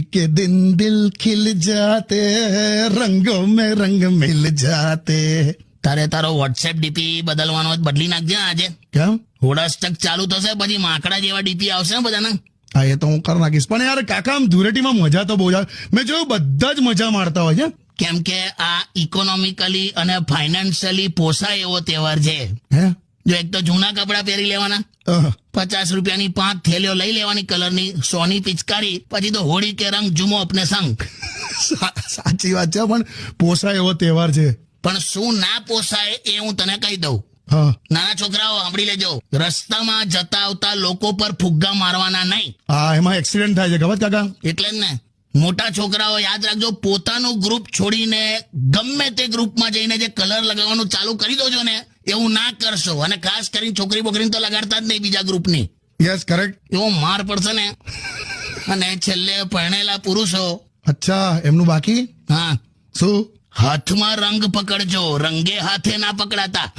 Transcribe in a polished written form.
के दिन दिल खिल जाते हैं रंगों में रंग मिल जाते. તારે તારો વોટ્સએપ ડીપી બદલવાનો હોય તો બદલી નાખજે ને આજે. કેમ? હોડાસ્ટક ચાલુ થશે પછી માકડા જેવા ડીપી આવશે ને બધાના. હા એ તો હું કરી નાખીશ. પણ યાર કાકા આમ ધૂળેટીમાં મજા તો બહુ આવે. મેં જોયું બધા જ મજા માણતા હોય છે. કેમ કે આ ઇકોનોમિકલી અને ફાઇનાન્શિયલી પોસાય એવો તહેવાર છે. હે? જો એક તો જૂના કપડા પહેરી લેવાના, અહ, 50 રૂપિયાની 5 થેલીઓ લઈ લેવાની કલરની, 100 ની પિચકારી, પછી તો હોળી કે રંગ જુમો અપને સંગ. સાચી વાત છે પણ પોસાય એવો તહેવાર છે. પણ શું ના પોસાય એ હું તને કહી દઉં. હા નાના છોકરાઓ સાંભળી લેજો, રસ્તામાં જતા આવતા લોકો પર ફુગ્ગા મારવાના નહીં. હા એમાં એક્સિડન્ટ થાય છે ખબર છે કાકા? એટલે જ ને, મોટા છોકરાઓ યાદ રાખજો, પોતાનું ગ્રુપ છોડીને ગમે તે ગ્રુપમાં જઈને જે કલર લગાવવાનું ચાલુ કરી દો છો ને એવું ના કરશો. અને ખાસ કરીને છોકરી બોકરીને તો લગાડતા જ નહીં બીજા ગ્રુપની. Yes correct. એવો માર પડશે ને. અને છેલ્લે પરણેલા પુરુષો, અચ્છા એમનું બાકી હા, શું? હાથમાં રંગ પકડજો, રંગે હાથે ના પકડાતા.